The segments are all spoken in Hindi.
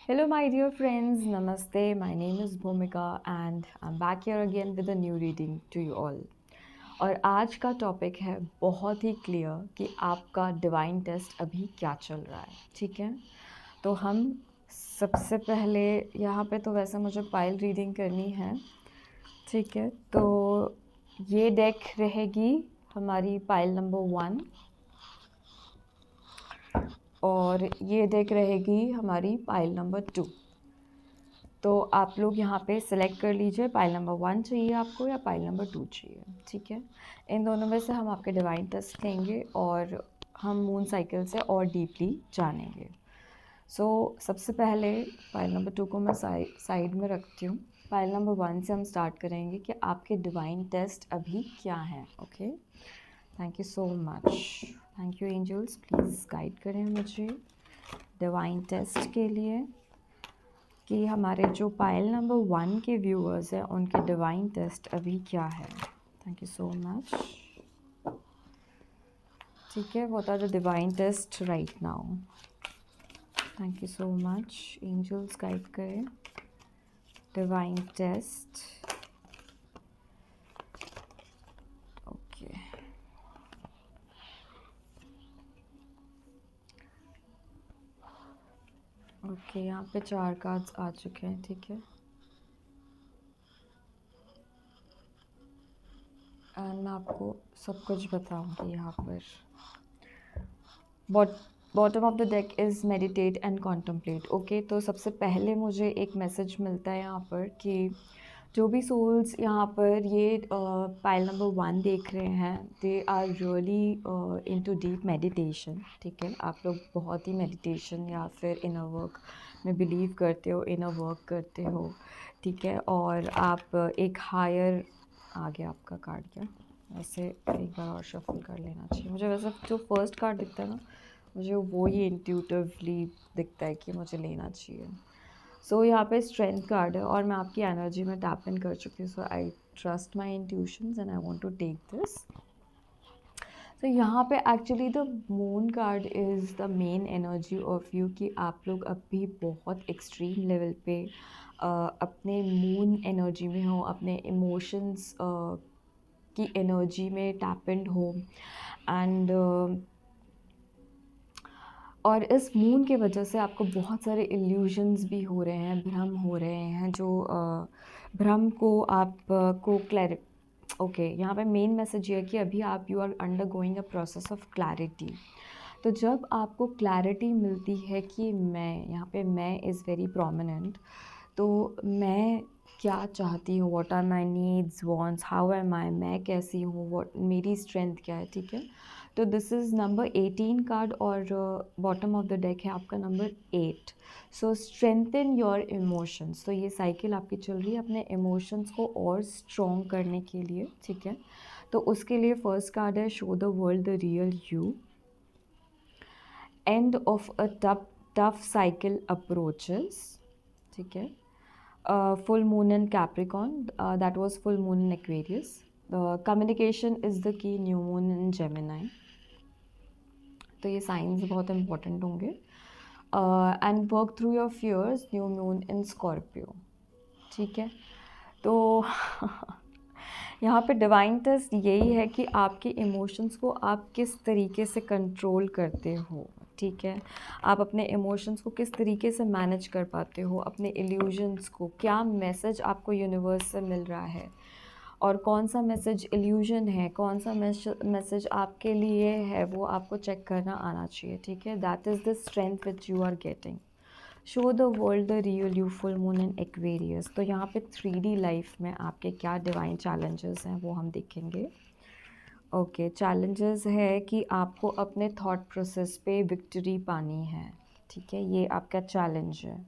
Hello, my dear friends. Namaste. My name is Bhumika, and I'm back here again with a new reading to you all. और आज का टॉपिक है बहुत ही क्लियर कि आपका डिवाइन टेस्ट अभी क्या चल रहा है, ठीक है? तो हम सबसे पहले यहाँ पे तो वैसे मुझे पाइल रीडिंग करनी है, ठीक है? तो ये डेक रहेगी हमारी पाइल नंबर 1 और ये डेक रहेगी हमारी पाइल नंबर 2। तो आप लोग यहाँ पे सिलेक्ट कर लीजिए, पाइल नंबर 1 चाहिए आपको या पाइल नंबर 2 चाहिए, ठीक है? इन दोनों में से हम आपके डिवाइन टेस्ट लेंगे और हम मून साइकिल से और डीपली जानेंगे। सबसे पहले पाइल नंबर 2 को मैं साइड में रखती हूँ। पाइल नंबर 1 से हम स्टार्ट करेंगे कि आपके डिवाइन टेस्ट अभी क्या हैं। Okay, thank you so much. Thank you angels, please guide करें मुझे डिवाइन टेस्ट के लिए कि हमारे जो पाइल नंबर 1 के व्यूअर्स हैं उनके डिवाइन टेस्ट अभी क्या है। Thank you so much. ठीक है, what are the divine test right now. Thank you so much. Angels guide करें डिवाइन टेस्ट। ओके, ओके, यहाँ पे 4 कार्ड्स आ चुके हैं, ठीक है? एंड मैं आपको सब कुछ बताऊंगी यहाँ पर। Bottom of the deck is meditate and contemplate. Okay, तो सबसे पहले मुझे एक मैसेज मिलता है यहाँ पर कि जो भी सोल्स यहाँ पर ये पाइल नंबर 1 देख रहे हैं, they are really into deep meditation, ठीक है? आप लोग बहुत ही मेडिटेशन या फिर इनर वर्क में बिलीव करते हो, इनर वर्क करते हो, ठीक है? और आप एक हायर आ गया आपका कार्ड। क्या वैसे एक बार और शफल कर लेना चाहिए मुझे। वैसे जो फर्स्ट कार्ड दिखता है ना, मुझे वो ही इंट्यूटिवली दिखता है कि मुझे लेना चाहिए। यहाँ पे स्ट्रेंथ कार्ड है और मैं आपकी एनर्जी में टैप इन कर चुकी हूँ। I trust my intuitions and I want to take this. यहाँ पे actually the moon card is the main energy of you कि आप लोग अभी बहुत एक्सट्रीम लेवल पे अपने मून एनर्जी में हो, अपने इमोशंस की एनर्जी में टैप इन हो। एंड और इस मून के वजह से आपको बहुत सारे इल्यूजन्स भी हो रहे हैं, भ्रम हो रहे हैं, जो भ्रम को आप को ओके, यहाँ पे मेन मैसेज ये है कि अभी आप you are undergoing a process of clarity. तो जब आपको क्लैरिटी मिलती है कि मैं, यहाँ पे मैं इज़ वेरी प्रोमिनेंट, तो मैं क्या चाहती हूँ, what are my needs wants, how am I, मैं कैसी हूँ, व्हाट मेरी स्ट्रेंथ क्या है, ठीक है? तो दिस इज़ नंबर 18 कार्ड और बॉटम ऑफ द डेक है आपका नंबर 8। Strengthen your emotions. तो ये साइकिल आपकी चल रही है अपने इमोशंस को और स्ट्रॉन्ग करने के लिए, ठीक है? तो उसके लिए फर्स्ट कार्ड है show the world the real you. End of a tough cycle approaches, ठीक है? Full moon in Capricorn, that was full moon in Aquarius. The communication is the key, new moon in Gemini. तो ये साइंस बहुत इंपॉर्टेंट होंगे। And work through your fears, new moon in Scorpio, ठीक है? तो यहाँ पे डिवाइन टेस्ट यही है कि आपके इमोशंस को आप किस तरीके से कंट्रोल करते हो, ठीक है? आप अपने इमोशंस को किस तरीके से मैनेज कर पाते हो, अपने इल्यूजन्स को, क्या मैसेज आपको यूनिवर्स से मिल रहा है और कौन सा मैसेज इल्यूजन है, कौन सा मैसेज आपके लिए है, वो आपको चेक करना आना चाहिए, ठीक है? That is the strength which you are getting. Show the world the real you, full moon in Aquarius. तो यहाँ पे 3D लाइफ में आपके क्या डिवाइन चैलेंजेस हैं वो हम देखेंगे। ओके, चैलेंजेस है कि आपको अपने थॉट प्रोसेस पे विक्ट्री पानी है, ठीक है? ये आपका चैलेंज है।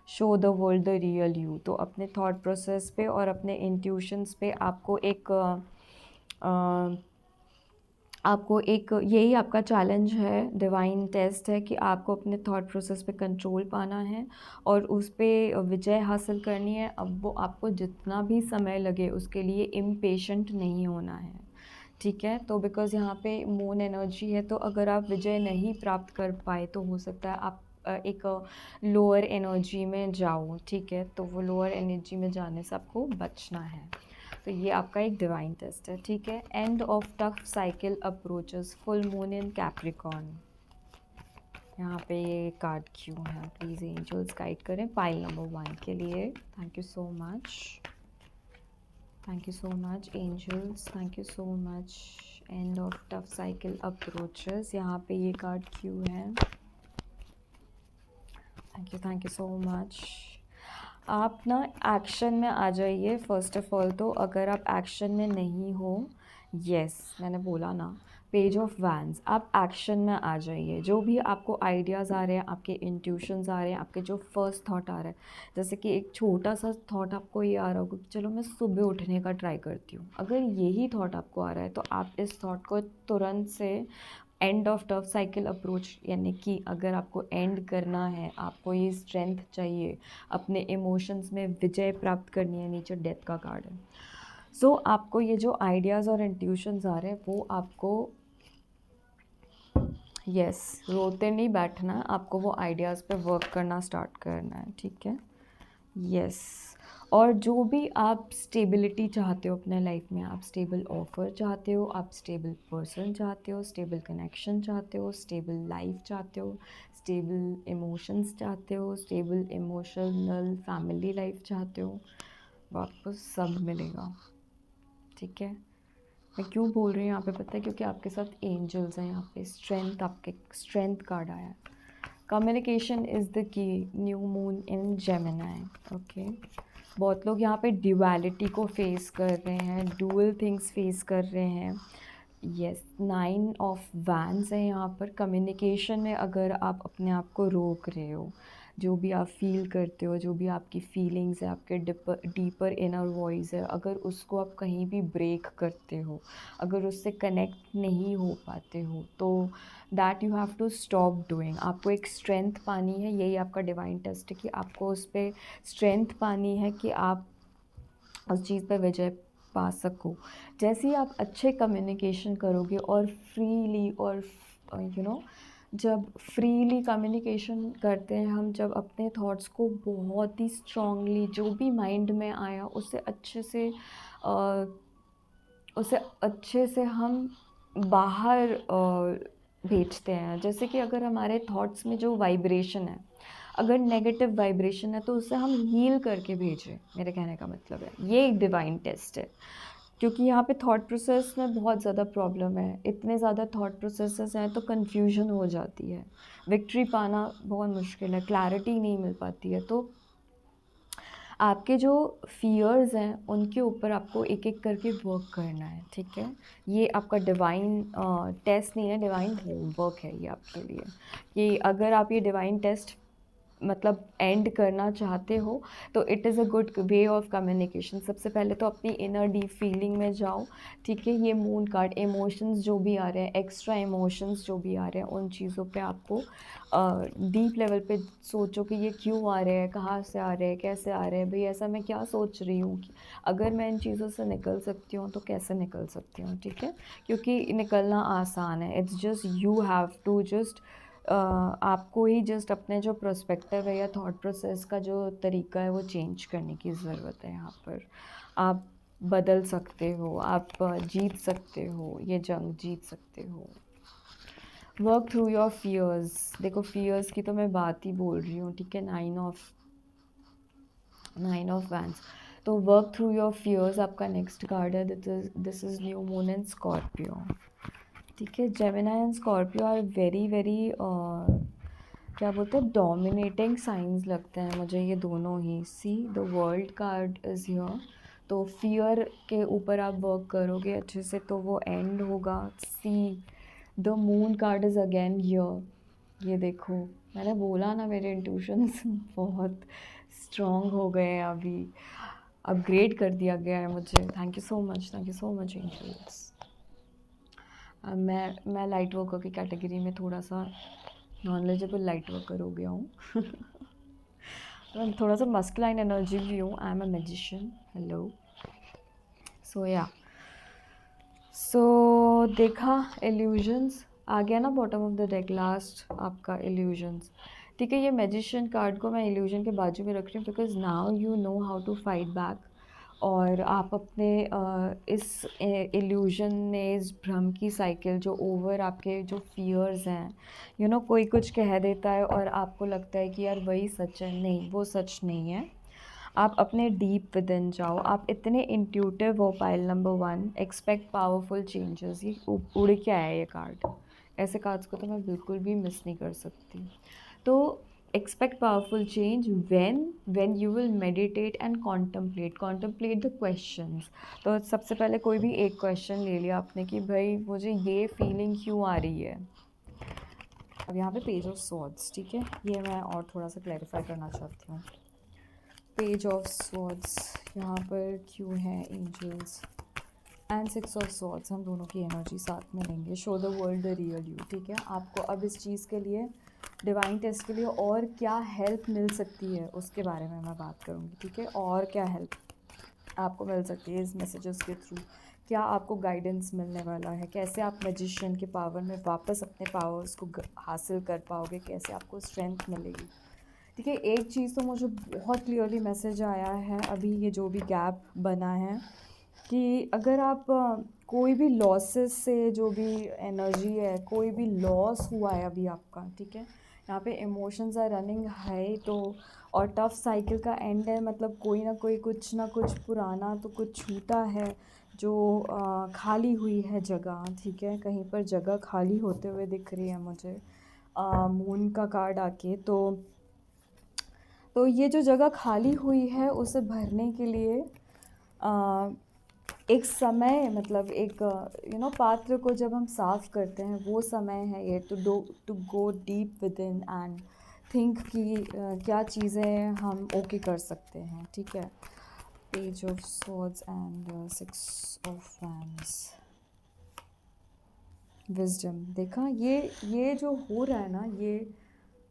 Show the world the real you, तो अपने थॉट प्रोसेस पे और अपने इंट्यूशंस पे आपको एक यही आपका चैलेंज है, डिवाइन टेस्ट है कि आपको अपने थॉट प्रोसेस पे कंट्रोल पाना है और उस पे विजय हासिल करनी है। अब वो आपको जितना भी समय लगे उसके लिए इम्पेशेंट नहीं होना है, ठीक है? तो बिकॉज़ यहाँ पे मून एनर्जी है, तो अगर आप विजय नहीं प्राप्त कर पाए तो हो सकता है आप एक लोअर एनर्जी में जाओ, ठीक है। तो वो लोअर एनर्जी में जाने से आपको बचना है। तो ये आपका एक डिवाइन टेस्ट है, ठीक है। End of tough cycle approaches, full moon in Capricorn. यहाँ पे ये कार्ड क्यों है, प्लीज़ एंजल्स गाइड करें पाइल नंबर 1 के लिए। Thank you so much, thank you so much angels, thank you so much. End of tough cycle approaches, यहाँ पे ये कार्ड क्यों है। Thank you so much. आप ना एक्शन में आ जाइए फर्स्ट ऑफ ऑल। तो अगर आप एक्शन में नहीं हो, यस मैंने बोला ना, पेज ऑफ वैंस, आप एक्शन में आ जाइए। जो भी आपको आइडियाज़ आ रहे हैं, आपके इंट्यूशंस आ रहे हैं, आपके जो फर्स्ट थॉट आ रहा है, जैसे कि एक छोटा सा थॉट आपको ये आ रहा होगा कि चलो मैं सुबह उठने का ट्राई करती हूँ। अगर यही थॉट आपको आ रहा है तो आप इस थॉट को तुरंत से and of tough cycle approach, यानी कि अगर आपको एंड करना है, आपको ये स्ट्रेंथ चाहिए, अपने इमोशंस में विजय प्राप्त करनी है, नीचे डेथ का कार्ड है। सो आपको ये जो आइडियाज़ और इंट्यूशंस आ रहे हैं वो आपको यस रोते नहीं बैठना, आपको वो आइडियाज़ पे वर्क करना स्टार्ट करना है, ठीक है। यस और जो भी आप स्टेबिलिटी चाहते हो अपने लाइफ में, आप स्टेबल ऑफर चाहते हो, आप स्टेबल पर्सन चाहते हो, स्टेबल कनेक्शन चाहते हो, स्टेबल लाइफ चाहते हो, स्टेबल इमोशंस चाहते हो, स्टेबल इमोशनल फैमिली लाइफ चाहते हो, वो आपको सब मिलेगा, ठीक है। मैं क्यों बोल रही हूँ यहाँ पे पता है, क्योंकि आपके साथ एंजल्स हैं यहाँ पे। स्ट्रेंथ, आपके स्ट्रेंथ कार्ड आया है। कम्युनिकेशन इज़ द की, न्यू मून इन जेमिनी, ओके। बहुत लोग यहाँ पे ड्यूअलिटी को फेस कर रहे हैं, डुअल थिंग्स फेस कर रहे हैं। यस 9 ऑफ वैंस है यहाँ पर। कम्युनिकेशन में अगर आप अपने आप को रोक रहे हो, जो भी आप फील करते हो, जो भी आपकी फीलिंग्स है, आपके डीपर इनर वॉइस है, अगर उसको आप कहीं भी ब्रेक करते हो, अगर उससे कनेक्ट नहीं हो पाते हो, तो that you have to stop doing. आपको एक स्ट्रेंथ पानी है, यही आपका डिवाइन टेस्ट है कि आपको उस पर स्ट्रेंथ पानी है कि आप उस चीज़ पर विजय पा सको। जैसे ही आप अच्छे कम्युनिकेशन करोगे और फ्रीली और जब फ्रीली कम्युनिकेशन करते हैं हम, जब अपने थॉट्स को बहुत ही स्ट्रांगली, जो भी माइंड में आया उसे अच्छे से हम बाहर भेजते हैं। जैसे कि अगर हमारे थॉट्स में जो वाइब्रेशन है, अगर नेगेटिव वाइब्रेशन है, तो उसे हम हील करके भेजें, मेरे कहने का मतलब है। ये एक डिवाइन टेस्ट है, क्योंकि यहाँ पे थॉट प्रोसेस में बहुत ज़्यादा प्रॉब्लम है। इतने ज़्यादा थॉट प्रोसेसेस हैं तो कन्फ्यूजन हो जाती है, विक्ट्री पाना बहुत मुश्किल है, क्लैरिटी नहीं मिल पाती है। तो आपके जो फियर्स हैं उनके ऊपर आपको एक एक करके वर्क करना है, ठीक है। ये आपका डिवाइन टेस्ट नहीं है, डिवाइन होमवर्क है ये आपके लिए। कि अगर आप ये डिवाइन टेस्ट मतलब एंड करना चाहते हो तो it is a good way of communication. सबसे पहले तो अपनी इनर डीप फीलिंग में जाओ, ठीक है। ये मून कार्ड, इमोशंस जो भी आ रहे हैं, एक्स्ट्रा इमोशंस जो भी आ रहे हैं, उन चीज़ों पे आपको डीप लेवल पे सोचो कि ये क्यों आ रहे हैं, कहाँ से आ रहे हैं, कैसे आ रहे हैं, भाई ऐसा मैं क्या सोच रही हूँ कि अगर मैं इन चीज़ों से निकल सकती हूँ तो कैसे निकल सकती हूँ, ठीक है। क्योंकि निकलना आसान है, it's just you have to just आपको ही जस्ट अपने जो पर्सपेक्टिव है या थॉट प्रोसेस का जो तरीका है वो चेंज करने की ज़रूरत है। यहाँ पर आप बदल सकते हो, आप जीत सकते हो, ये जंग जीत सकते हो। वर्क थ्रू योर फियर्स, देखो फियर्स की तो मैं बात ही बोल रही हूँ, ठीक है। 9 ऑफ वैंस, तो वर्क थ्रू योर फियर्स आपका नेक्स्ट कार्ड है। This is new moon and Scorpio, ठीक है। Gemini and Scorpio are very very क्या बोलते हैं, डोमिनेटिंग साइंस लगते हैं मुझे ये दोनों ही। See the world card is here, तो फियर के ऊपर आप वर्क करोगे अच्छे से तो वो एंड होगा। See the moon card is again here, ये देखो मैंने बोला ना, मेरे इंट्यूशंस बहुत स्ट्रॉन्ग हो गए हैं, अभी अपग्रेड कर दिया गया है मुझे। Thank you so much angels. मैं लाइट वर्कर की कैटेगरी में थोड़ा सा नॉलेजेबल लाइट वर्कर हो गया हूँ। मैं थोड़ा सा मस्कुलाइन एनर्जी भी हूँ, I am a magician, hello. So देखा इल्यूजन्स आ गया ना bottom of the deck, last आपका इल्यूजन्स। ठीक है, ये मैजिशियन कार्ड को मैं इल्यूजन के बाजू में रख रही हूँ because now you know how to fight back. और आप अपने इस इल्यूजन ने, इस भ्रम की साइकिल जो ओवर आपके जो फियर्स हैं, कोई कुछ कह देता है और आपको लगता है कि यार वही सच है, नहीं वो सच नहीं है। आप अपने डीप विदिन जाओ, आप इतने इंट्यूटिव हो। Pile number 1, expect powerful changes. ये उड़ के आया ये कार्ड, ऐसे कार्ड्स को तो मैं बिल्कुल भी मिस नहीं कर सकती। तो expect powerful change when you will meditate and contemplate the questions। तो सबसे पहले कोई भी एक क्वेश्चन ले लिया आपने कि भाई मुझे ये फीलिंग क्यों आ रही है। अब यहाँ पे पेज ऑफ स्वॉर्ड्स, ठीक है, ये मैं और थोड़ा सा क्लैरिफाई करना चाहती हूँ। पेज ऑफ स्वॉर्ड्स यहाँ पर क्यों है, एंजल्स एंड 6 ऑफ स्वॉर्ड्स, हम दोनों की एनर्जी साथ में लेंगे। Show the world the real you, ठीक है। आपको अब इस चीज़ के लिए, डिवाइन टेस्ट के लिए और क्या हेल्प मिल सकती है उसके बारे में मैं बात करूँगी, ठीक है। और क्या हेल्प आपको मिल सकती है इस मैसेजेस के थ्रू, क्या आपको गाइडेंस मिलने वाला है, कैसे आप मैजिशियन के पावर में वापस अपने पावर्स को हासिल कर पाओगे, कैसे आपको स्ट्रेंथ मिलेगी, ठीक है। एक चीज़ तो मुझे बहुत क्लियरली मैसेज आया है अभी, ये जो भी गैप बना है, कि अगर आप कोई भी लॉसेस से, जो भी एनर्जी है, कोई भी लॉस हुआ है अभी आपका, ठीक है, यहाँ पे इमोशंस आर रनिंग हाई। तो और टफ साइकिल का एंड है, मतलब कोई ना कोई, कुछ ना कुछ पुराना तो कुछ छूटा है, जो खाली हुई है जगह, ठीक है। कहीं पर जगह खाली होते हुए दिख रही है मुझे मून का कार्ड आके। तो ये जो जगह खाली हुई है उसे भरने के लिए एक समय, मतलब एक पात्र को जब हम साफ़ करते हैं वो समय है ये, to go deep within and think कि क्या चीज़ें हम ओके कर सकते हैं, ठीक है। Page of swords and 6 of wands, wisdom. देखा, ये जो हो रहा है ना, ये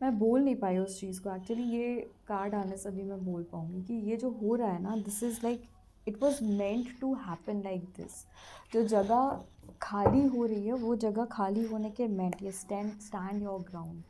मैं बोल नहीं पाई उस चीज़ को। एक्चुअली ये कार्ड आने से भी मैं बोल पाऊँगी कि ये जो हो रहा है ना, this is like it was meant to happen like this. जो जगह खाली हो रही है वो जगह खाली होने के मेंट, ये स्टैंड योर ग्राउंड।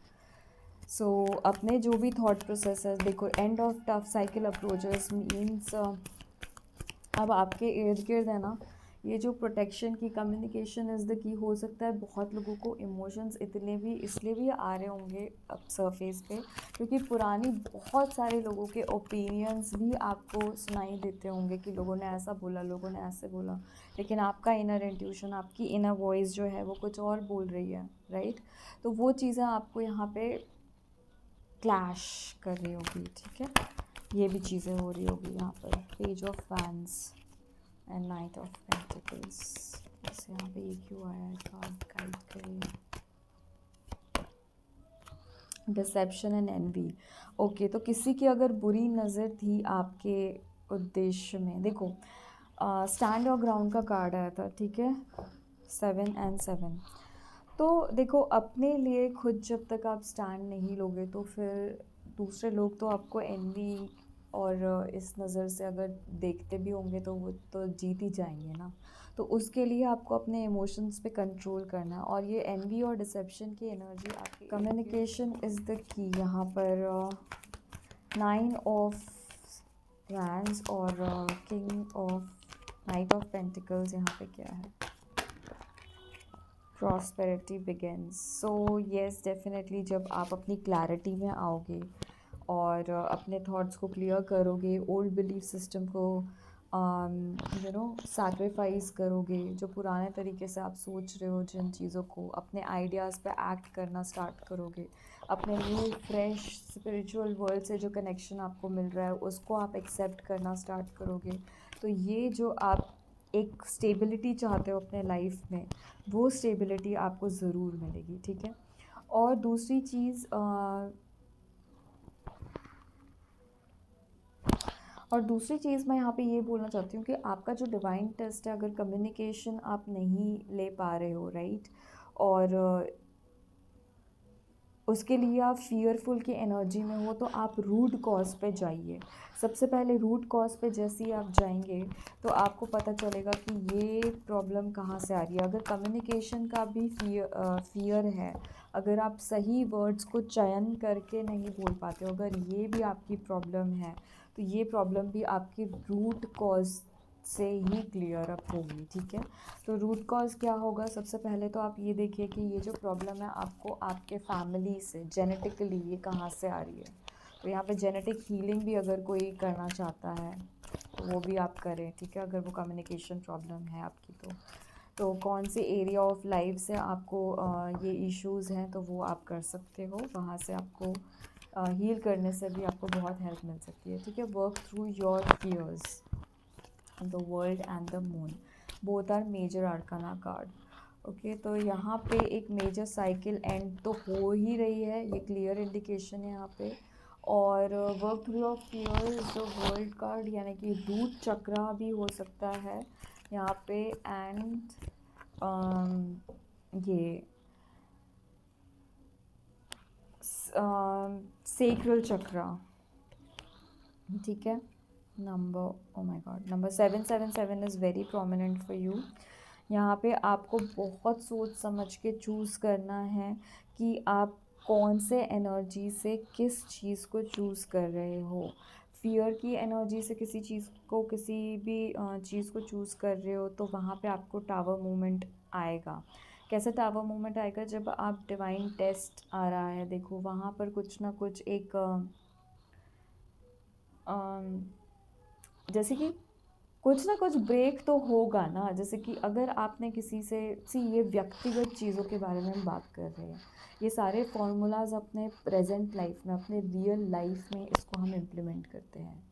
सो अपने जो भी थॉट प्रोसेस है, देखो, and of tough cycle approaches means अब आपके इर्द गिर्द है ना, ये जो प्रोटेक्शन की, कम्युनिकेशन इज़ द की। हो सकता है बहुत लोगों को इमोशंस इतने भी इसलिए भी आ रहे होंगे अब सरफेस पे, क्योंकि पुरानी बहुत सारे लोगों के ओपिनियंस भी आपको सुनाई देते होंगे कि लोगों ने ऐसा बोला, लोगों ने ऐसे बोला, लेकिन आपका इनर इंट्यूशन, आपकी इनर वॉइस जो है वो कुछ और बोल रही है, राइट। तो वो चीज़ें आपको यहाँ पे क्लैश कर रही होगी, ठीक है। ये भी चीज़ें हो रही होगी यहाँ पर। पेज ऑफ फैंस एंड नाइट ऑफ पेंटिकल्स, जैसे यहाँ पे ये क्यों आया है, कार्ड गाइड करिए। Deception and envy, okay. तो किसी की अगर बुरी नज़र थी आपके उद्देश्य में, देखो स्टैंड और ग्राउंड का कार्ड आया था, ठीक है, 7 एंड 7। तो देखो, अपने लिए खुद जब तक आप स्टैंड नहीं लोगे तो फिर दूसरे लोग तो आपको एनवी और इस नज़र से अगर देखते भी होंगे तो वो तो जीत ही जाएंगे ना। तो उसके लिए आपको अपने इमोशंस पे कंट्रोल करना है। और ये एनवी और डिसेप्शन की एनर्जी आपकी, कम्युनिकेशन इज़ द की। यहाँ पर 9 ऑफ वैंड्स और king of night of pentacles, यहाँ पे क्या है, prosperity begins. So yes, definitely जब आप अपनी क्लैरिटी में आओगे और अपने थॉट्स को क्लियर करोगे, ओल्ड बिलीफ सिस्टम को सैक्रिफाइस करोगे, जो पुराने तरीके से आप सोच रहे हो जिन चीज़ों को, अपने आइडियाज़ पे एक्ट करना स्टार्ट करोगे, अपने न्यू फ्रेश स्पिरिचुअल वर्ल्ड से जो कनेक्शन आपको मिल रहा है उसको आप एक्सेप्ट करना स्टार्ट करोगे, तो ये जो आप एक स्टेबिलिटी चाहते हो अपने लाइफ में, वो स्टेबिलिटी आपको ज़रूर मिलेगी, ठीक है। और दूसरी चीज़ मैं यहाँ पे ये बोलना चाहती हूँ कि आपका जो डिवाइन टेस्ट है, अगर कम्युनिकेशन आप नहीं ले पा रहे हो, राइट, और उसके लिए आप फियरफुल की एनर्जी में हो तो आप रूट कॉज पे जाइए। सबसे पहले रूट कॉज पे जैसे ही आप जाएंगे तो आपको पता चलेगा कि ये प्रॉब्लम कहाँ से आ रही है। अगर कम्युनिकेशन का भी फियर है, अगर आप सही वर्ड्स को चयन करके नहीं बोल पाते हो, अगर ये भी आपकी प्रॉब्लम है तो ये प्रॉब्लम भी आपकी रूट कॉज से ही क्लियर अप होगी। ठीक है, तो रूट कॉज क्या होगा? सबसे पहले तो आप ये देखिए कि ये जो प्रॉब्लम है आपको आपके फैमिली से जेनेटिकली ये कहाँ से आ रही है। तो यहाँ पे जेनेटिक हीलिंग भी अगर कोई करना चाहता है तो वो भी आप करें। ठीक है, अगर वो कम्युनिकेशन प्रॉब्लम है आपकी तो कौन से एरिया ऑफ लाइफ से आपको ये इश्यूज़ हैं तो वो आप कर सकते हो। वहाँ से आपको हील करने से भी आपको बहुत हेल्प मिल सकती है। ठीक है, work through your fears, the world and the moon, both are major arcana card. Okay, तो यहाँ पे एक मेजर साइकिल एंड तो हो ही रही है, ये क्लियर इंडिकेशन है यहाँ पे। और work through your fears, the world card यानी कि रूट चक्रा भी हो सकता है यहाँ पे। एंड ये सेक्रल चक्रा। ठीक है, number, oh my God, number 777 is very prominent for you. यहाँ पे आपको बहुत सोच समझ के चूज़ करना है कि आप कौन से एनर्जी से किस चीज़ को चूज़ कर रहे हो। फियर की एनर्जी से किसी चीज़ को, किसी भी चीज़ को चूज़ कर रहे हो तो वहाँ पे आपको टावर मूवमेंट आएगा। कैसे टावर मूवमेंट आएगा? जब आप डिवाइन टेस्ट आ रहा है, देखो वहाँ पर कुछ ना कुछ एक जैसे कि कुछ ना कुछ ब्रेक तो होगा ना। जैसे कि अगर आपने किसी से ये व्यक्तिगत चीज़ों के बारे में हम बात कर रहे हैं, ये सारे फार्मूलाज अपने प्रेजेंट लाइफ में, अपने रियल लाइफ में इसको हम इम्प्लीमेंट करते हैं,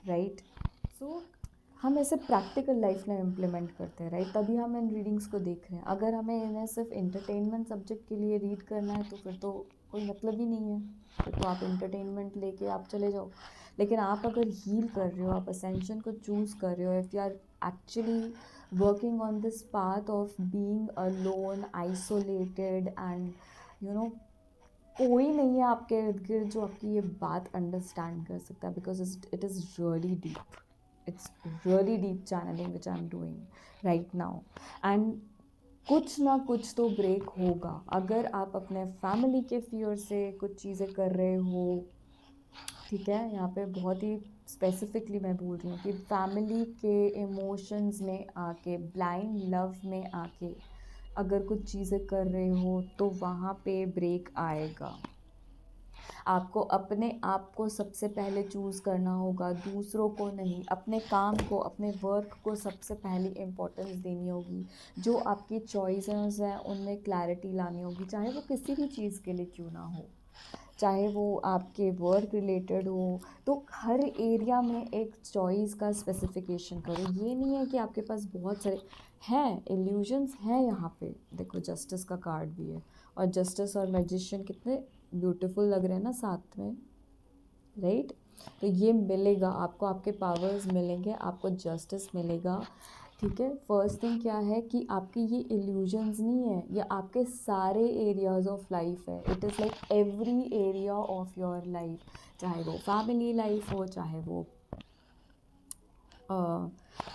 राइट। सो हम ऐसे प्रैक्टिकल लाइफ में इम्प्लीमेंट करते हैं, राइट। तभी हम इन रीडिंग्स को देख रहे हैं। अगर हमें इन्हें सिर्फ इंटरटेनमेंट सब्जेक्ट के लिए रीड करना है तो फिर तो कोई मतलब ही नहीं है, फिर तो आप इंटरटेनमेंट लेके आप चले जाओ। लेकिन आप अगर हील कर रहे हो, आप असेंशन को चूज़ कर रहे हो, if you are actually working on this path of being alone, isolated and you know कोई नहीं है आपके इर्द गिर्द जो आपकी ये बात अंडरस्टैंड कर सकता है, because it is really deep, it's really deep channeling which I am doing right now. And कुछ ना कुछ तो ब्रेक होगा। अगर आप अपने फैमिली के फियर से कुछ चीज़ें कर रहे हो, ठीक है, यहाँ पे बहुत ही स्पेसिफिकली मैं बोल रही हूँ कि फैमिली के इमोशंस में आके, ब्लाइंड लव में आके अगर कुछ चीज़ें कर रहे हो तो वहाँ पे ब्रेक आएगा। आपको अपने आप को सबसे पहले चूज़ करना होगा, दूसरों को नहीं। अपने काम को, अपने वर्क को सबसे पहले इम्पोर्टेंस देनी होगी। जो आपकी चॉइसेस हैं उनमें क्लैरिटी लानी होगी, चाहे वो किसी भी चीज़ के लिए क्यों ना हो, चाहे वो आपके वर्क रिलेटेड हो। तो हर एरिया में एक चॉइस का स्पेसिफिकेशन करो। ये नहीं है कि आपके पास बहुत सारे हैं, इल्यूजन्स हैं। यहाँ पे देखो जस्टिस का कार्ड भी है, और जस्टिस और मैजिशियन कितने ब्यूटीफुल लग रहे हैं ना साथ में, राइट। तो ये मिलेगा आपको, आपके पावर्स मिलेंगे, आपको जस्टिस मिलेगा। ठीक है, फर्स्ट थिंग क्या है कि आपके ये इल्यूजन्स नहीं है, ये आपके सारे एरियाज ऑफ लाइफ है। It is like every area of your life, चाहे वो फैमिली लाइफ हो, चाहे वो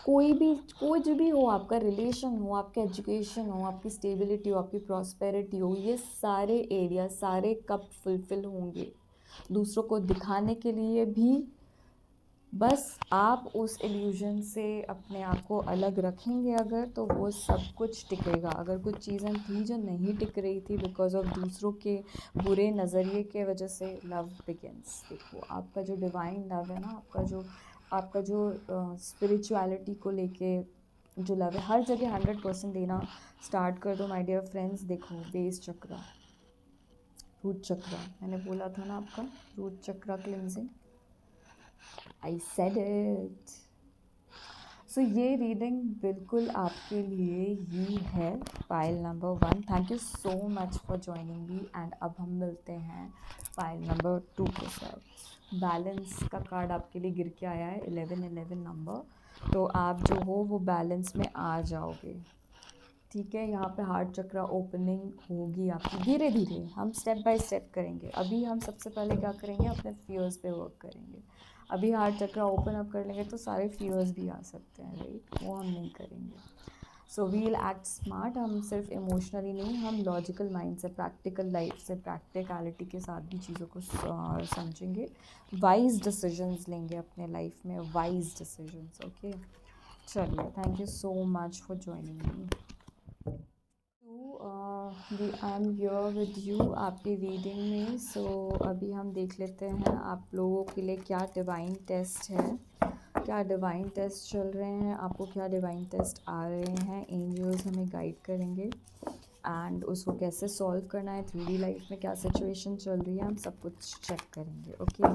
कोई जो भी हो, आपका रिलेशन हो, आपका एजुकेशन हो, आपकी स्टेबिलिटी हो, आपकी प्रॉस्पेरिटी हो, ये सारे एरिया, सारे कप फुलफिल होंगे दूसरों को दिखाने के लिए भी। बस आप उस इल्यूजन से अपने आप को अलग रखेंगे अगर, तो वो सब कुछ टिकेगा। अगर कुछ चीज़ें थी जो नहीं टिक रही थी बिकॉज ऑफ दूसरों के बुरे नज़रिए के वजह से, लव बिगिंस। देखो आपका जो डिवाइन लव है ना, आपका जो स्पिरिचुअलिटी को लेके जो लव है, हर जगह 100% देना स्टार्ट कर दो माय डियर फ्रेंड्स। देखो बेस चक्रा, रूट चक्रा, मैंने बोला था ना आपका root chakra cleansing, I said it. So ये रीडिंग बिल्कुल आपके लिए ही है, file number 1। Thank you so much for joining me. And अब हम मिलते हैं फाइल नंबर 2 के साथ। बैलेंस का कार्ड आपके लिए गिर के आया है, 1111 नंबर। तो आप जो हो वो बैलेंस में आ जाओगे, ठीक है। यहाँ पे हार्ट चक्रा ओपनिंग होगी आपकी धीरे धीरे, हम स्टेप बाय स्टेप करेंगे। अभी हम सबसे पहले क्या करेंगे, अपने फियर्स पे वर्क करेंगे। अभी हार्ट चक्रा ओपन अप कर लेंगे तो सारे फियर्स भी आ सकते हैं, राइट, वो हम नहीं करेंगे। सो वील एक्ट स्मार्ट, हम सिर्फ इमोशनली नहीं, हम लॉजिकल माइंड से, प्रैक्टिकल लाइफ से, प्रैक्टिकलिटी के साथ भी चीज़ों को समझेंगे। वाइज डिसीजंस लेंगे अपने लाइफ में, वाइज डिसीजंस। ओके, चलिए, thank you so much for joining me. I am here with you आपकी रीडिंग में। सो अभी हम देख लेते हैं आप लोगों के लिए क्या डिवाइन टेस्ट है, क्या डिवाइन टेस्ट चल रहे हैं, आपको क्या डिवाइन टेस्ट आ रहे हैं। एंजल्स हमें गाइड करेंगे एंड उसको कैसे सॉल्व करना है, 3D लाइफ में क्या सिचुएशन चल रही है, हम सब कुछ चेक करेंगे। ओके,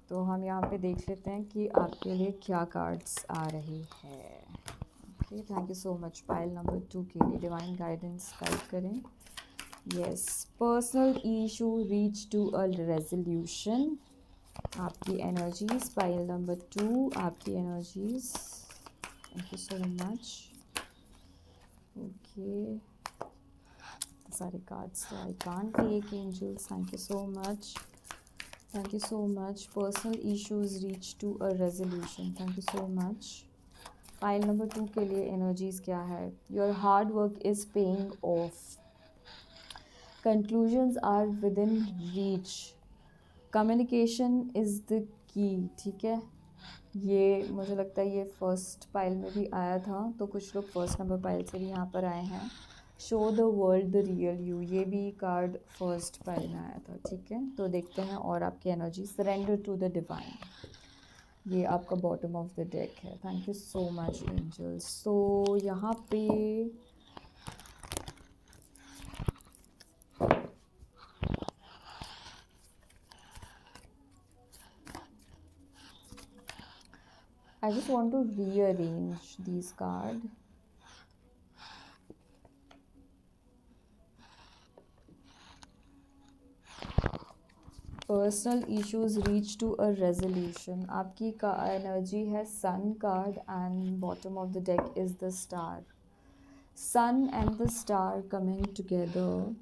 तो हम यहाँ पे देख लेते हैं कि आपके लिए क्या कार्ड्स आ रही है। Okay, thank you so much. Pile number 2 के लिए डिवाइन गाइडेंस गाइड करें। Yes, personal issue reach to a resolution, आपकी एनर्जीज। पाइल नंबर 2 आपकी energies. Thank you so much. Okay, सारे कार्ड्स तो I can't take angels, thank you so much, thank you so much. Personal issues reach to a resolution, thank you so much. Pile number 2 के लिए एनर्जीज क्या है। Your hard work is paying off, conclusions are within reach, communication is the key. ठीक है, ये मुझे लगता है ये फर्स्ट पाइल में भी आया था, तो कुछ लोग फर्स्ट नंबर पाइल से भी यहाँ पर आए हैं। Show the world the real you, ये भी कार्ड फर्स्ट पाइल में आया था। ठीक है, तो देखते हैं और आपकी energy. Surrender to the divine, ये आपका बॉटम ऑफ द डेक है। Thank you so much angels. So यहाँ पे I just want to rearrange these cards. Personal issues reach to a resolution, आपकी का एनर्जी है sun card and bottom of the deck is the star. Sun and the star coming together,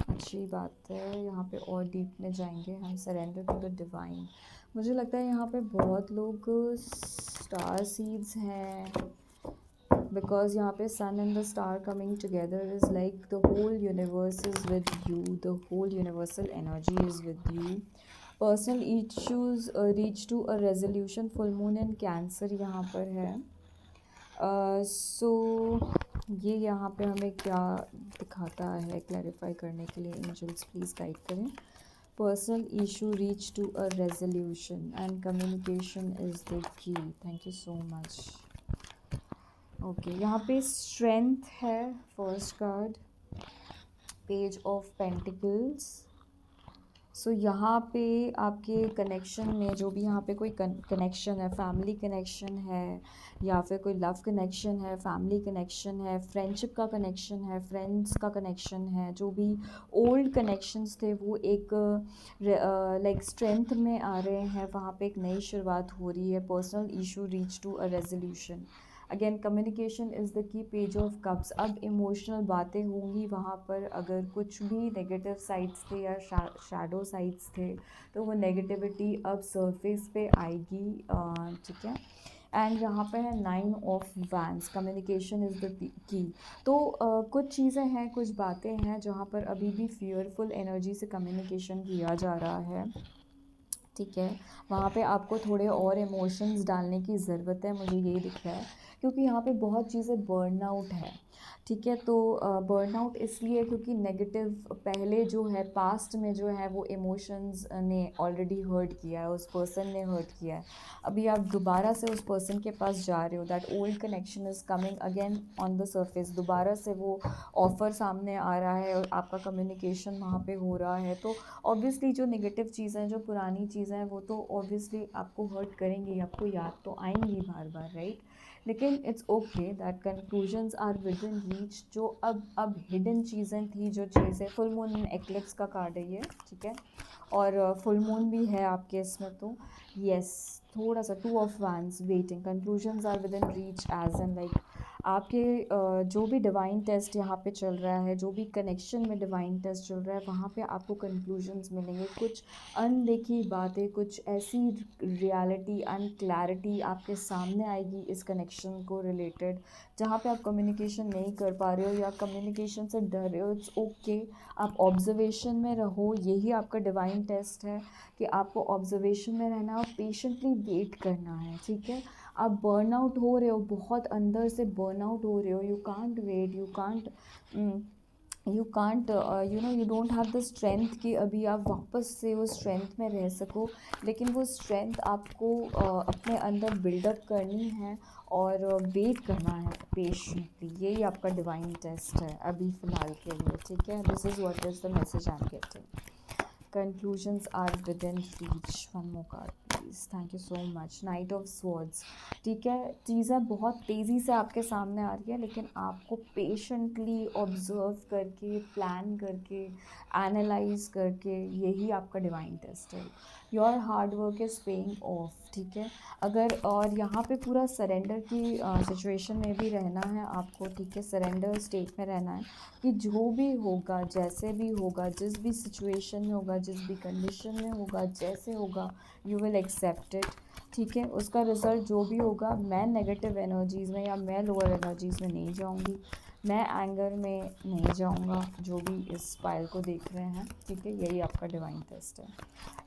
अच्छी बात है। यहाँ पे और डीप में जाएंगे हम। सरेंडर टू द डिवाइन, मुझे लगता है यहाँ पे बहुत लोग स्टार सीड्स हैं, बिकॉज यहाँ पे sun and the star coming together is like the whole universe is with you, the whole universal energy is with you. Personal issues reach to a resolution, full moon and cancer यहाँ पर है। सो ये यहाँ पे हमें क्या दिखाता है क्लैरिफाई करने के लिए एंजल्स प्लीज़ गाइड करें। Personal issue reach to a resolution and communication is the key, thank you so much. Okay, यहाँ पे स्ट्रेंथ है first card, page of pentacles. So यहाँ पे आपके कनेक्शन में जो भी यहाँ पे कोई कनेक्शन है, फैमिली कनेक्शन है या फिर कोई लव कनेक्शन है, फैमिली कनेक्शन है, फ्रेंडशिप का कनेक्शन है, फ्रेंड्स का कनेक्शन है, जो भी ओल्ड कनेक्शंस थे वो एक लाइक स्ट्रेंथ में आ रहे हैं, वहाँ पे एक नई शुरुआत हो रही है। Personal issue reach to a resolution, again communication is the key, page of cups. अब इमोशनल बातें होंगी वहाँ पर, अगर कुछ भी नेगेटिव साइड्स थे या शैडो साइड्स थे तो वो नेगेटिविटी अब सरफेस पे आएगी। ठीक है, एंड यहाँ पे है 9 of wands, communication is the की। तो कुछ चीज़ें हैं, कुछ बातें हैं जहाँ पर अभी भी फियरफुल एनर्जी से कम्युनिकेशन किया जा रहा है। ठीक है, वहाँ पे आपको थोड़े और इमोशंस डालने की ज़रूरत है, मुझे ये दिख रहा है, क्योंकि यहाँ पे बहुत चीज़ें बर्न आउट है। ठीक है, तो बर्न आउट इसलिए क्योंकि नेगेटिव पहले जो है पास्ट में जो है वो इमोशंस ने ऑलरेडी हर्ट किया है, उस पर्सन ने हर्ट किया है। अभी आप दोबारा से उस पर्सन के पास जा रहे हो, that old connection is coming again on the surface, दोबारा से वो ऑफ़र सामने आ रहा है और आपका कम्युनिकेशन वहाँ पे हो रहा है। तो ऑब्वियसली जो नेगेटिव चीज़ें, जो पुरानी चीज़ें हैं वो तो ऑब्वियसली आपको हर्ट करेंगी, आपको याद तो आएंगी बार बार, राइट। लेकिन it's okay that conclusions are within reach. जो अब हिडन चीज़ें थी, जो चीज़ें, फुल मून एक्लिप्स का कार्ड है ये, ठीक है, और फुल मून भी है आपके इसमें, तो यस थोड़ा सा 2 of wands, waiting, conclusions are within reach as an like आपके जो भी डिवाइन टेस्ट यहाँ पे चल रहा है, जो भी कनेक्शन में डिवाइन टेस्ट चल रहा है, वहाँ पे आपको कंक्लूजन्स मिलेंगे। कुछ अनदेखी बातें, कुछ ऐसी रियलिटी क्लैरिटी आपके सामने आएगी इस कनेक्शन को रिलेटेड, जहाँ पे आप कम्युनिकेशन नहीं कर पा रहे हो या कम्युनिकेशन से डर रहे हो। इट्स ओके, आप ऑब्जर्वेशन में रहो। यही आपका डिवाइन टेस्ट है कि आपको ऑब्जर्वेशन में रहना और पेशेंटली वेट करना है, ठीक है। आप बर्नआउट हो रहे हो, बहुत अंदर से बर्नआउट हो रहे हो, you can't wait, you don't have the strength कि अभी आप वापस से वो स्ट्रेंथ में रह सको। लेकिन वो स्ट्रेंथ आपको अपने अंदर बिल्डअप करनी है और वेट करना है पेशेंटली। यही आपका डिवाइन टेस्ट है अभी फ़िलहाल के लिए, ठीक है। This is what is the message I am getting. Conclusions are within reach. One more card please. Thank you so much. Knight of Swords. ठीक है, चीज़ें बहुत तेज़ी से आपके सामने आ रही है, लेकिन आपको पेशेंटली ऑब्जर्व करके, प्लान करके, एनालाइज करके, यही आपका डिवाइन टेस्ट है। Your hard work is paying of, ठीक है। अगर और यहाँ पे पूरा सरेंडर की सिचुएशन में भी रहना है आपको, ठीक है। सरेंडर स्टेट में रहना है कि जो भी होगा, जैसे भी होगा, जिस भी सिचुएशन में होगा, जिस भी कंडीशन में होगा, जैसे होगा, यू विल एक्सेप्ट इट, ठीक है। उसका रिज़ल्ट जो भी होगा, मैं नेगेटिव एनर्जीज़ में या मैं लोअर एनर्जीज़ में नहीं जाऊंगी, मैं एंगर में नहीं जाऊंगा, जो भी इस फाइल को देख रहे हैं, ठीक है। यही आपका डिवाइन टेस्ट है।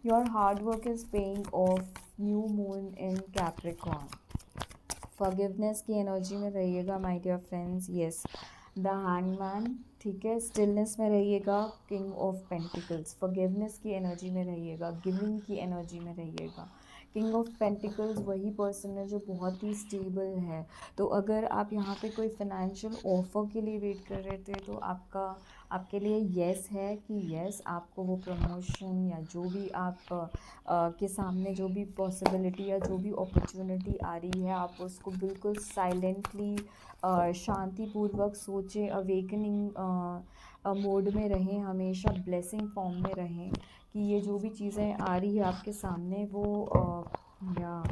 Your hard work is paying off, new moon in Capricorn. Forgiveness की एनर्जी में रहिएगा my dear friends. Yes, the hangman, ठीक है। स्टिलनेस में रहिएगा, किंग ऑफ पेंटिकल्स। फॉरगिवनेस की एनर्जी में रहिएगा, गिविंग की एनर्जी में रहिएगा। किंग ऑफ पेंटिकल्स वही पर्सन है जो बहुत ही स्टेबल है। तो अगर आप यहाँ पे कोई फाइनेंशियल ऑफर के लिए वेट कर रहे थे, तो आपके लिए येस है कि येस, आपको वो प्रमोशन या जो भी आप के सामने जो भी पॉसिबिलिटी या जो भी अपॉर्चुनिटी आ रही है, आप उसको बिल्कुल साइलेंटली शांतिपूर्वक सोचें, अवेकनिंग मोड में रहें, हमेशा ब्लेसिंग फॉर्म में रहें कि ये जो भी चीज़ें आ रही है आपके सामने वो या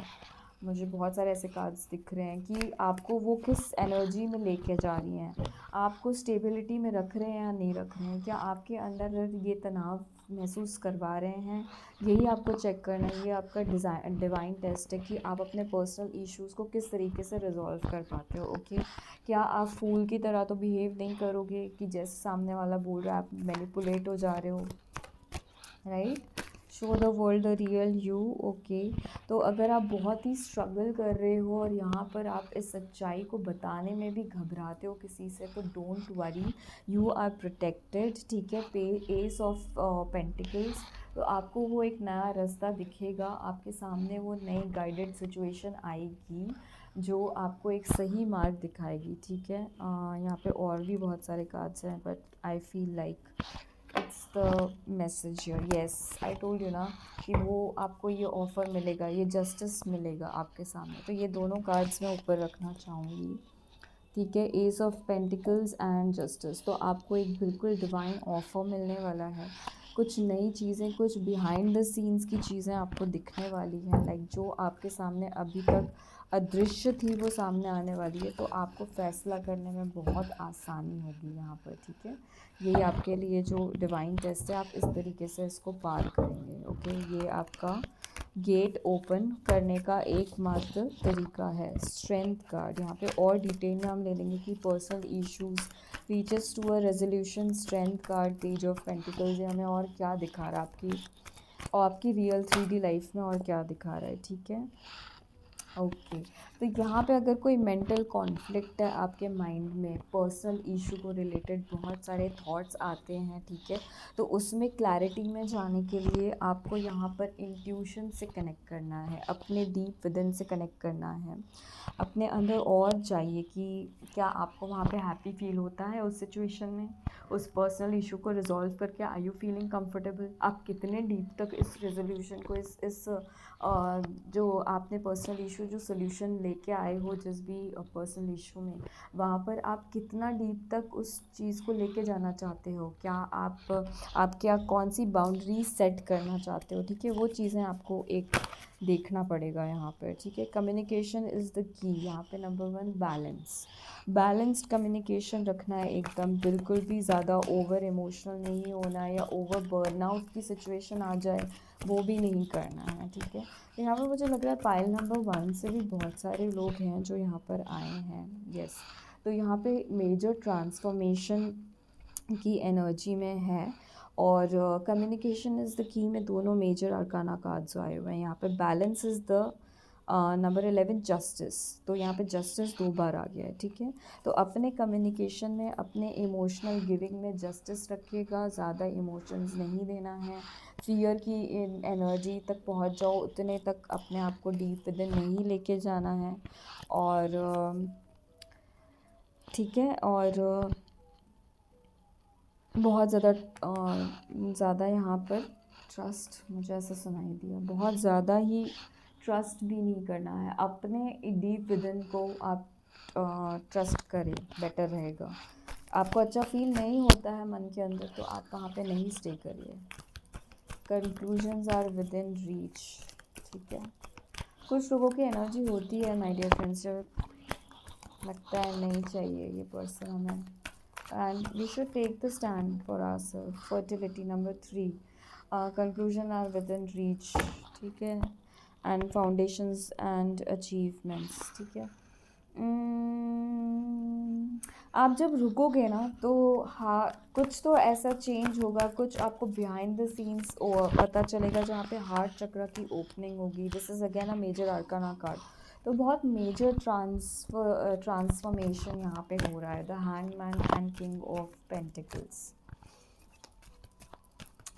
मुझे बहुत सारे ऐसे कार्ड्स दिख रहे हैं कि आपको वो किस एनर्जी में लेके जा रही हैं, आपको स्टेबिलिटी में रख रहे हैं या नहीं रख रहे हैं, क्या आपके अंदर ये तनाव महसूस करवा रहे हैं। यही आपको चेक करना है। ये आपका डिवाइन टेस्ट है कि आप अपने पर्सनल इश्यूज़ को किस तरीके से रिजॉल्व कर पाते हो। ओके, क्या आप फूल की तरह तो बिहेव नहीं करोगे कि जैसे सामने वाला बोल रहा है आप मैनिपुलेट हो जा रहे हो, right. Show the world the real you. Okay, तो अगर आप बहुत ही स्ट्रगल कर रहे हो और यहाँ पर आप इस सच्चाई को बताने में भी घबराते हो किसी से, तो don't worry, you are protected, ठीक है। एस ऑफ पेंटिकल्स, तो आपको वो एक नया रास्ता दिखेगा, आपके सामने वो नई गाइडेड सिचुएशन आएगी जो आपको एक सही मार्ग दिखाएगी, ठीक है। यहाँ पे और भी बहुत सारे कार्ड्स हैं, but I feel like it's the message here. Yes, I told you ना कि वो आपको ये ऑफ़र मिलेगा, ये जस्टिस मिलेगा आपके सामने। तो ये दोनों कार्ड्स मैं ऊपर रखना चाहूँगी, ठीक है। S of pentacles and justice, तो आपको एक बिल्कुल डिवाइन ऑफ़र मिलने वाला है। कुछ नई चीज़ें, कुछ बिहाइंड द सीन्स की चीज़ें आपको दिखने वाली हैं, लाइक जो आपके सामने अभी तक अदृश्य थी वो सामने आने वाली है। तो आपको फ़ैसला करने में बहुत आसानी होगी यहाँ पर, ठीक है। यही आपके लिए जो डिवाइन टेस्ट है, आप इस तरीके से इसको पार करेंगे। ओके, ये आपका गेट ओपन करने का एकमात्र तरीका है। स्ट्रेंथ कार्ड यहाँ पे और डिटेल में हम ले लेंगे कि personal issues reaches to a resolution. Strength card, page of pentacles, हमें और क्या दिखा रहा है आपकी रियल 3D लाइफ में और क्या दिखा रहा है, ठीक है। ओके, तो यहाँ पे अगर कोई मेंटल कॉन्फ्लिक्ट है आपके माइंड में, पर्सनल इशू को रिलेटेड बहुत सारे थॉट्स आते हैं, ठीक है। तो उसमें क्लैरिटी में जाने के लिए आपको यहाँ पर इंट्यूशन से कनेक्ट करना है, अपने डीप विदिन से कनेक्ट करना है, अपने अंदर और जाइए कि क्या आपको वहाँ पे हैप्पी फील होता है उस सिचुएशन में, उस पर्सनल इशू को रिजॉल्व करके। आर यू फीलिंग कंफर्टेबल, आप कितने डीप तक इस रेजोल्यूशन को, इस जो आपने पर्सनल इशू जो सोल्यूशन लेके आए हो जिस भी पर्सनल इशू में, वहाँ पर आप कितना डीप तक उस चीज़ को लेके जाना चाहते हो, क्या आप क्या कौन सी बाउंड्री सेट करना चाहते हो, ठीक है, वो चीज़ें आपको एक देखना पड़ेगा यहाँ पर, ठीक है। कम्युनिकेशन इज़ द की, यहाँ पे नंबर 1 बैलेंस्ड कम्युनिकेशन रखना है एकदम, बिल्कुल भी ज़्यादा ओवर इमोशनल नहीं होना है या ओवर बर्नआउट की सिचुएशन आ जाए वो भी नहीं करना है, ठीक है। तो यहाँ पर मुझे लग रहा है पाइल नंबर 1 से भी बहुत सारे लोग हैं जो यहाँ पर आए हैं, यस। तो यहाँ पे मेजर ट्रांसफॉर्मेशन की एनर्जी में है, और कम्युनिकेशन इज़ द की में दोनों मेजर अरकाना कार्ड्स आए हुए हैं। यहाँ पे balance is the number 11 justice, तो यहाँ पे जस्टिस 2 बार आ गया है, ठीक है। तो अपने कम्युनिकेशन में, अपने इमोशनल गिविंग में जस्टिस रखिएगा, ज़्यादा इमोशंस नहीं देना है, फियर की एनर्जी तक पहुँच जाओ उतने तक अपने आप को डीप विदिन नहीं लेके जाना है, और ठीक है, और बहुत ज़्यादा यहाँ पर ट्रस्ट, मुझे ऐसा सुनाई दिया, बहुत ज़्यादा ही ट्रस्ट भी नहीं करना है, अपने डीप विदिन को आप ट्रस्ट करें, बेटर रहेगा। आपको अच्छा फील नहीं होता है मन के अंदर तो आप वहाँ पे नहीं स्टे करिए। Conclusions are within reach, ठीक है। कुछ लोगों की एनर्जी होती है माय डियर फ्रेंड्स, जब लगता है नहीं चाहिए ये पर्सन हमें, and we should take the stand for ourselves. Fertility number 3, conclusion are within reach, ठीक है, and foundations and achievements, ठीक है। आप जब रुकोगे ना तो हाँ कुछ तो ऐसा चेंज होगा, कुछ आपको बिहाइंड द सीन्स पता चलेगा जहाँ पे हार्ट चक्र की ओपनिंग होगी। This is again a major arcana card, तो बहुत मेजर ट्रांसफॉर्मेशन यहाँ पे हो रहा है। The hangman and king of pentacles,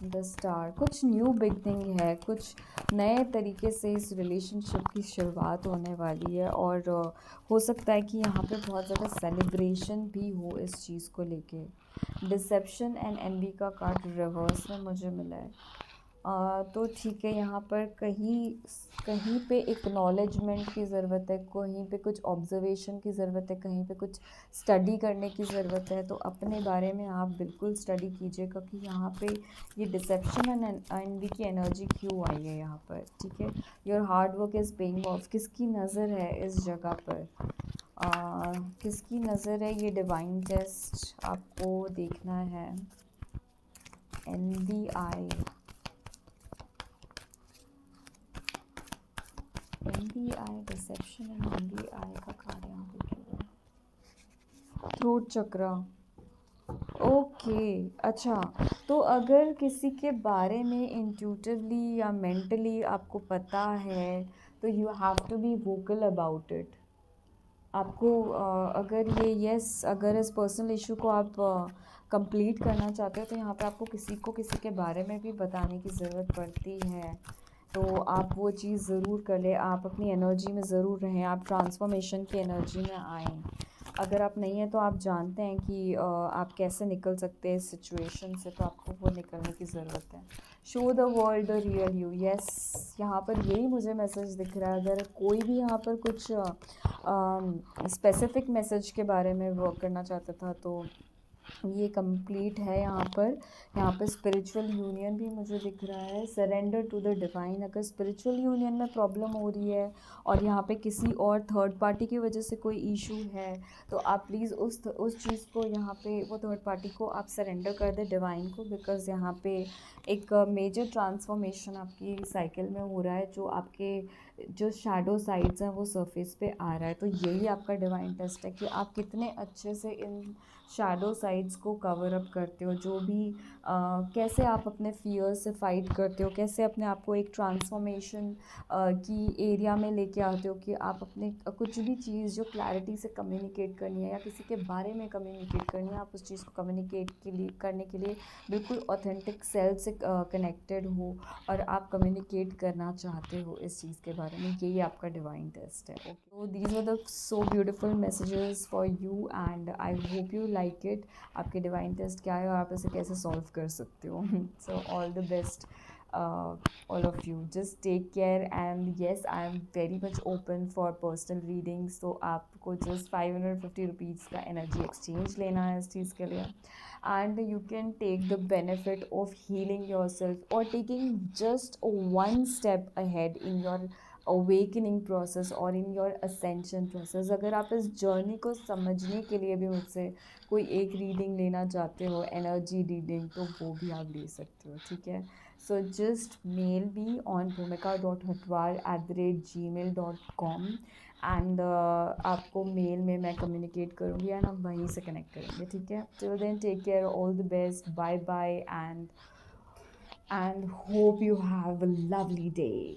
the star, कुछ न्यू बिगनिंग है, कुछ नए तरीके से इस रिलेशनशिप की शुरुआत होने वाली है, और हो सकता है कि यहाँ पे बहुत ज़्यादा सेलिब्रेशन भी हो इस चीज़ को लेके। डिसेप्शन एंड एनवी का कार्ड रिवर्स में मुझे मिला है, तो ठीक है, यहाँ पर कहीं कहीं पे एक्नॉलेजमेंट की ज़रूरत है, कहीं पे कुछ ऑब्जर्वेशन की ज़रूरत है, कहीं पे कुछ स्टडी करने की ज़रूरत है। तो अपने बारे में आप बिल्कुल स्टडी कीजिएगा कि यहाँ पे ये डिसेप्शन एंड एनवी की एनर्जी क्यों आई है यहाँ पर, ठीक है। Your hard work is paying of, किसकी नज़र है इस जगह पर, किसकी नज़र है, ये डिवाइन टेस्ट आपको देखना है। Envy I, NBI deception and NBI का कार्ड यहाँ पे क्यों है? थ्रोट चक्रा, ओके, अच्छा। तो अगर किसी के बारे में इंट्यूटिवली या मेंटली आपको पता है तो you have to be vocal about it. आपको अगर अगर इस पर्सनल इशू को आप कंप्लीट करना चाहते हो तो यहाँ पे आपको किसी के बारे में भी बताने की ज़रूरत पड़ती है, तो आप वो चीज़ ज़रूर कर लें। आप अपनी एनर्जी में ज़रूर रहें, आप ट्रांसफॉर्मेशन की एनर्जी में आएँ। अगर आप नहीं हैं तो आप जानते हैं कि आप कैसे निकल सकते हैं इस सिचुएशन से, तो आपको वो निकलने की ज़रूरत है। Show the world the real you, yes, यहाँ पर यही मुझे मैसेज दिख रहा है। अगर कोई भी यहाँ पर कुछ स्पेसिफिक मैसेज के बारे में वर्क करना चाहता था तो ये कंप्लीट है यहाँ पर स्पिरिचुअल यूनियन भी मुझे दिख रहा है। सरेंडर टू द डिवाइन, अगर स्पिरिचुअल यूनियन में प्रॉब्लम हो रही है और यहाँ पे किसी और थर्ड पार्टी की वजह से कोई इशू है तो आप प्लीज़ उस चीज़ को यहाँ पे वो थर्ड पार्टी को आप सरेंडर कर दें डिवाइन को, बिकॉज़ यहाँ पे एक मेजर ट्रांसफॉर्मेशन आपकी साइकिल में हो रहा है। जो आपके जो शैडो साइड्स हैं वो सरफेस पे आ रहा है, तो यही आपका डिवाइन टेस्ट है कि आप कितने अच्छे से इन शैडो साइड्स को कवर अप करते हो, जो भी कैसे आप अपने फियर से फाइट करते हो, कैसे अपने आप को एक ट्रांसफॉर्मेशन की एरिया में लेके आते हो कि आप अपने कुछ भी चीज़ जो क्लैरिटी से कम्युनिकेट करनी है या किसी के बारे में कम्युनिकेट करनी है, आप उस चीज़ को कम्युनिकेट करने के लिए बिल्कुल ऑथेंटिक सेल्फ से कनेक्टेड हो और आप कम्युनिकेट करना चाहते हो इस चीज़ के बारे में। यही आपका डिवाइन टेस्ट है। ओके, तो these are the so beautiful messages for you and I hope you like it. आपके डिवाइन टेस्ट क्या है और आप इसे कैसे सॉल्व कर सकते हो। So all the best all of you. Just take care, and yes, I am very much open for personal reading. So आपको just 550 रुपीज़ का एनर्जी एक्सचेंज लेना है इस चीज़ के लिए, and you can take the benefit of healing yourself or taking just one step ahead in your awakening process or in your ascension process. अगर आप इस जर्नी को समझने के लिए भी मुझसे कोई एक रीडिंग लेना चाहते हो, एनर्जी रीडिंग, तो वो भी आप ले सकते हो, ठीक है। So just mail me on bhumika.hatwar@gmail.com, and आपको मेल में मैं कम्युनिकेट करूँगी एंड हम वहीं से कनेक्ट करेंगे, ठीक है। Till then take care, all the best, bye bye, and hope you have a lovely day.